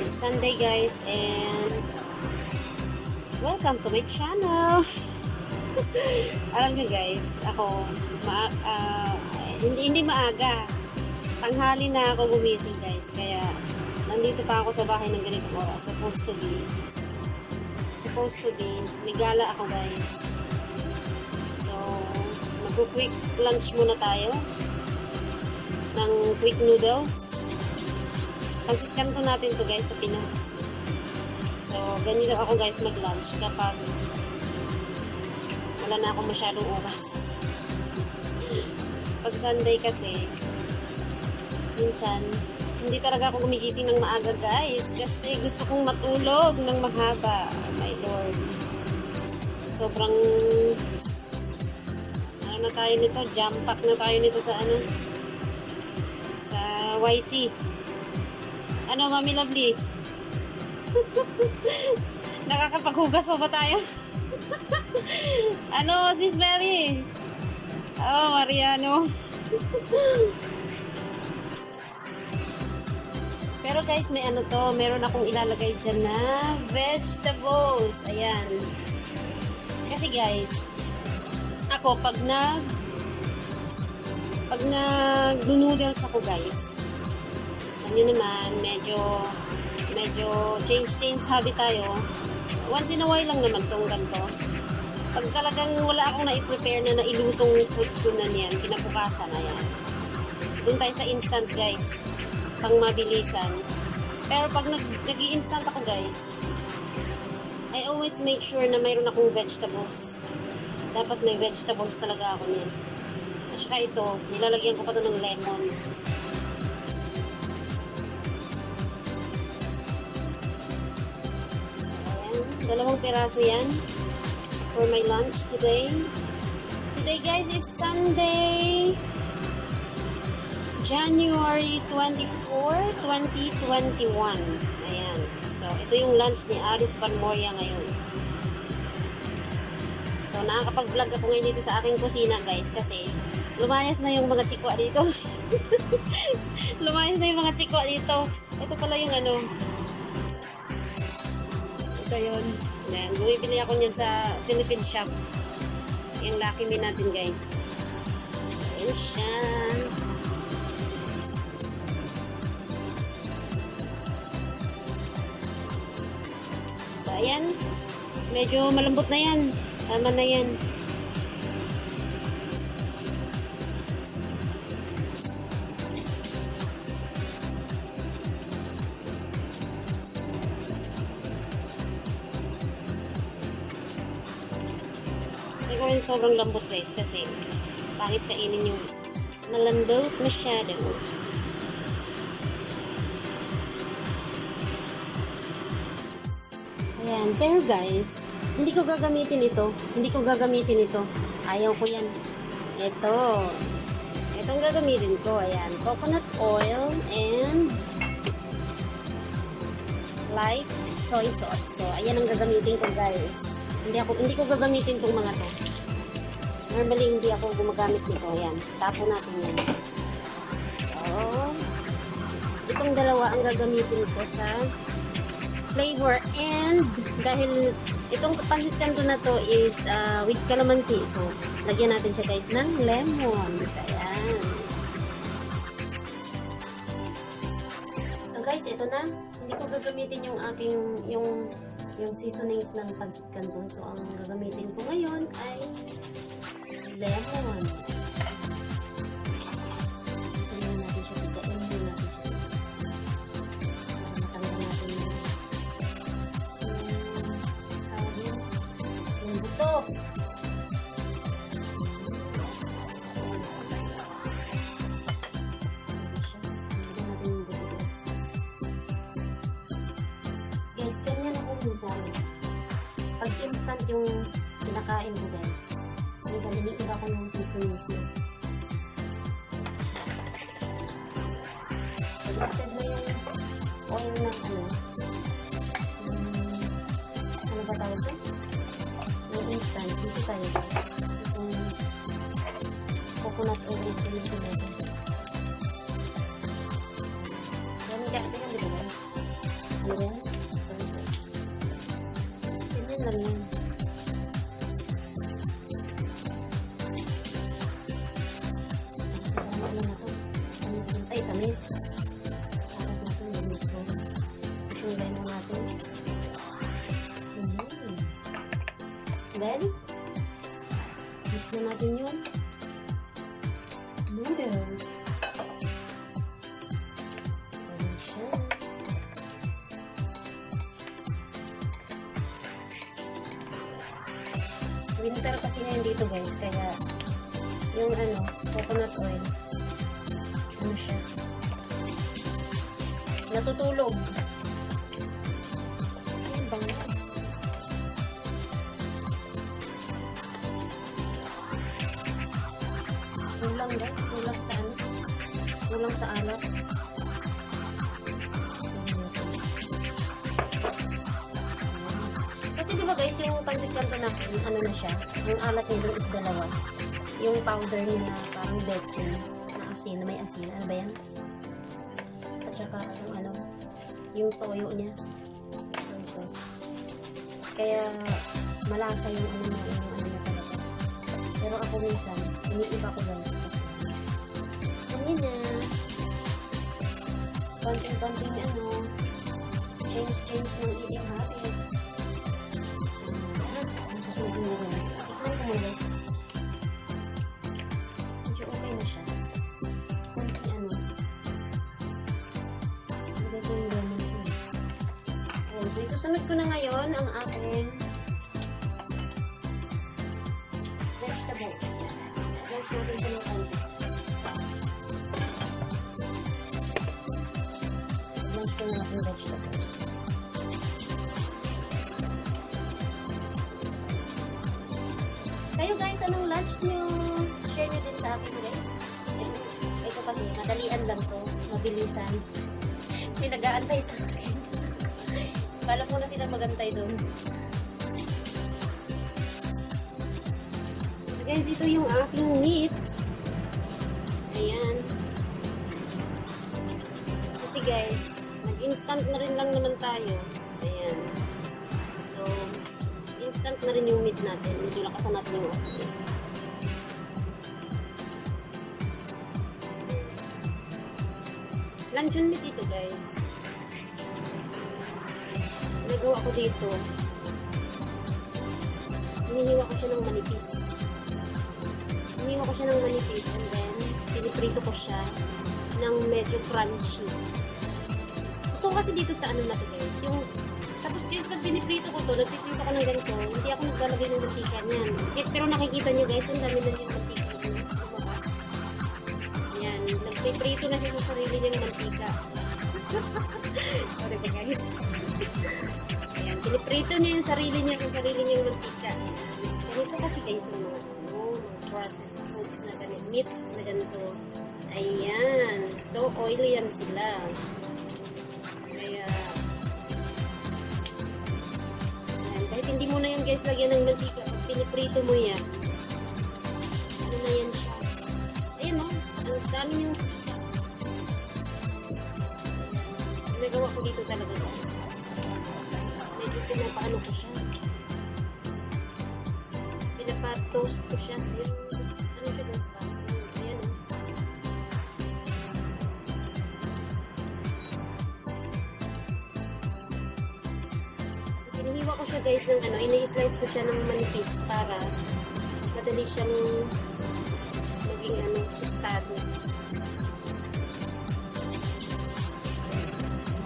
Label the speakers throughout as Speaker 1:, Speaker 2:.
Speaker 1: Sunday guys, and welcome to my channel. Alam nyo guys, ako hindi maaga, tanghali na ako gumising guys, kaya nandito pa ako sa bahay ng ganitong oras. Supposed to be may gala ako guys. So magku-quick lunch muna tayo ng quick noodles. Pansit kanto natin to guys sa Pinas. So, ganito ako guys mag-lunch kapag wala na akong masyadong oras. Pag Sunday kasi, minsan, hindi talaga ako gumigising ng maaga guys. Kasi gusto kong matulog ng mahaba. My Lord. Sobrang, ano na tayo nito? Jump pack na tayo nito sa ano? Sa YT. Ano, Mami Lovely? Nakakapaghugas pa ba tayo? Ano, Sis Mary? Oh, Mariano. Pero guys, may ano to, meron akong ilalagay dyan na vegetables. Ayan. Kasi guys, ako, pag nag-noodles ako guys, yun naman, medyo change habit tayo. Once in a while lang naman tong ganito. Pag talagang wala akong na-prepare na nailutong food ko na niyan, kinabukasan na yan. Doon tayo sa instant guys, pang mabilisan. Pero pag nag-i-instant ako guys, I always make sure na mayroon akong vegetables. Dapat may vegetables talaga ako niyan. At saka ito, nilalagyan ko pa ito ng lemon. Dalawang piraso yan for my lunch today. Today guys is Sunday, January 24, 2021. Ayan. So, ito yung lunch ni Aries Panmoria ngayon. So, nakakapag-vlog ako ngayon dito sa aking kusina guys kasi lumayas na yung mga chikwa dito. Lumayas na yung mga chikwa dito. Ito pala yung ano, ito yun. Then, bumibili ako niyan sa Philippine shop. Yung Lucky Me natin, guys. Ayan siya. So, ayan. Medyo malambot na yan. Tama na yan. Gawin sobrang lambot guys kasi pangit kainin yung malambot masyado. Ayan, pero guys, hindi ko gagamitin ito. Ayaw ko yan. Itong gagamitin ko. Ayan, coconut oil and light soy sauce. So, ayan ang gagamitin ko guys. Hindi ko gagamitin itong mga to. Normally, hindi ako gumagamit nito. Ayan. Tapo natin yan. So, itong dalawa ang gagamitin ko sa flavor. And, dahil itong pansit kanto na to is with calamansi. So, lagyan natin siya guys ng lemon. So, ayan. So, guys, ito na. Hindi ko gagamitin yung aking, yung seasonings ng pansit canton. So, ang gagamitin ko ngayon ay lemon. Tingnan natin siya dito. Tingnan natin siya dito. Matanggal natin yung buto. Guys, ganyan ako minsan. Pag instant yung kinakain ko guys, minsan iniiba ko ng seasonings niya. So, instead na yung oil ng ano ba tawag ito? Yung instant, dito tayo guys. Itong coconut oil ito yung pinag. Ganyan ka, tingnan dito guys. Ayan. Soy sauce. Ganyan lang yan. Sobrang ano na to. Tamis na. Ay, tamis. Harap na to. Tamis ko. Isyulay mo natin. Then, mix na natin yung noodles. Winter kasi ngayon dito guys, kaya yung ano, coconut oil, ano siya, natutulog. Ayun bang yan? Kulang guys, kulang sa ano, kulang sa alak. Kasi diba guys, yung pancit canton natin, ano na siya, yung alat nito is dalawa. Yung powder niya na parang bechin, na asin, na may asin. Ano ba yan? At saka yung ano, yung toyo niya. Soy sauce. Kaya malasa yung ano na, yung ano na talaga. Pero ako minsan, iniiba ko lang kasi. Kami na, konting-konting ano, change ng eating habit. Tikman ko muna guys. Medyo okay na siya. Konting ano. Lagay ko yung lemon ko. Ayan, so isusunod ko na ngayon ang aking vegetables. Lunch natin ito ng konti. Lunch ko na aking vegetables. Kayo guys, anong lunch nyo? Share nyo din sa akin guys. Ito kasi, madalian lang to. Mabilisan. May nag-aantay sa akin. Kala ko na sila magantay doon. So guys, ito yung aking meat. Ayan. Kasi guys, nag-instant na rin lang naman tayo. Ayan. So, instant na rin yung meat natin. Medyo lakasan natin yung oil. Luncheon meat ito guys. Nagawa ko dito. Hinihiwa ko siya ng manipis. Hinihiwa ko siya ng manipis and then piniprito ko siya ng medyo crunchy. Gusto ko kasi dito sa ano na to guys. Yung tapos guys, pag piniprito ko to, nagpiprito ko ng ganito, hindi ako naglalagay ng mantika niyan. Pero nakikita nyo guys, ang dami na yung mantika niya lumabas. Ayan, nagpiprito na siya sa sarili niyang mantika. O, diba guys? Ayan, piniprito niya yung sarili niya sa sarili niyang mantika. Ganito kasi guys, yung mga processed foods na ganito, meats na ganito. Ayan, so oily yan sila. Hindi mo na yan guys lagyan ng mantika. Pag piniprito mo yan, ano na yan siya. Ayan o, ang dami yung mantika. Nagawa ko dito talaga guys. Medyo pinapaano ko siya. Pinapa-toast ko siya. Yung, ano siya guys ba? Ayan o. Hinihiwa ko siya guys ng ano, ini-slice ko siya ng manipis para madali siyang maging ano, tostado.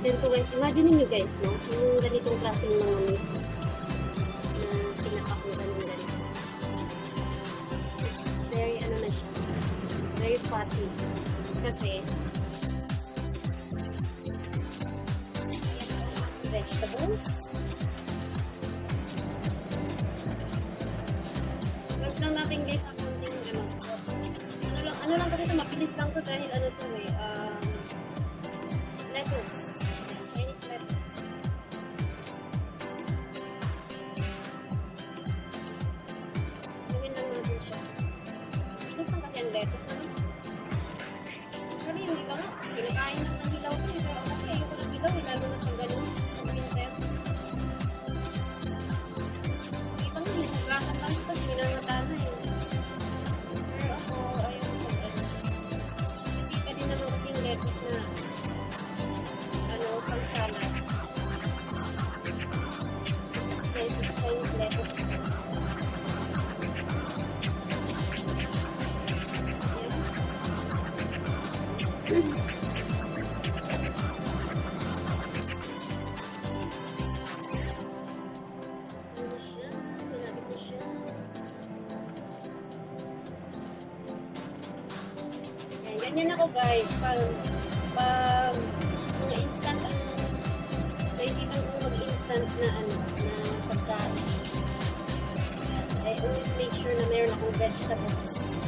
Speaker 1: Ganito guys, imagine niyo guys, no? Yung ganitong klaseng mga meat na pinapakulan ng ganito. It's very, ano na siya, very fatty. Kasi, vegetables. Lang natin guys ang konting ano lang kasi ito mabilis lang to dahil ano to eh lettuce, Chinese lettuce. Gawin lang natin siya. Bilis lang kasi ang lettuce ano? Actually yung iba nga kinakain lang ng hilaw ko pero kasi ayoko ng hilaw lalo na pag ganun Ganyan ako guys. Pag mga instant naisipan kong mag-instant na pagkain. I always make sure na meron akong vegetables.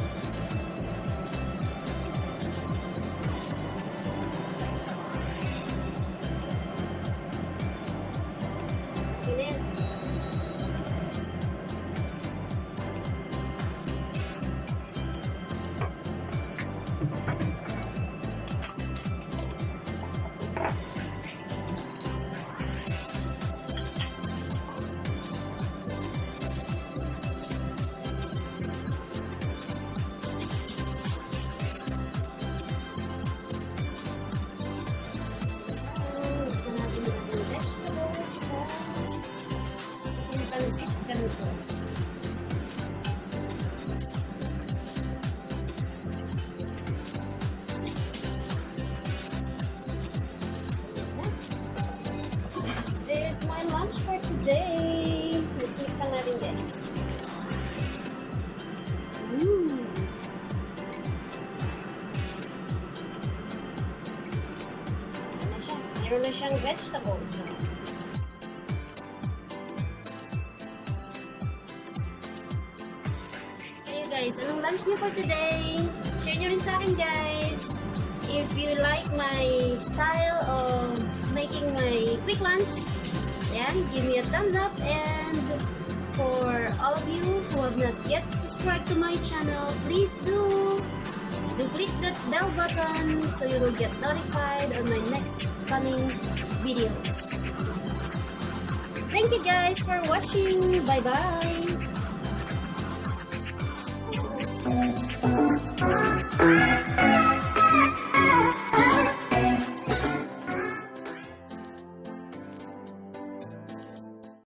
Speaker 1: Ganyan. Ganito. There's my lunch for today. Mix-mix lang natin guys. Meron na siyang vegetables. Guys, anong lunch niyo for today? Share nyo rin sa akin guys. If you like my style of making my quick lunch, yan, give me a thumbs up. And for all of you who have not yet subscribed to my channel, please do click that bell button so you will get notified on my next coming videos. Thank you guys for watching. Bye bye.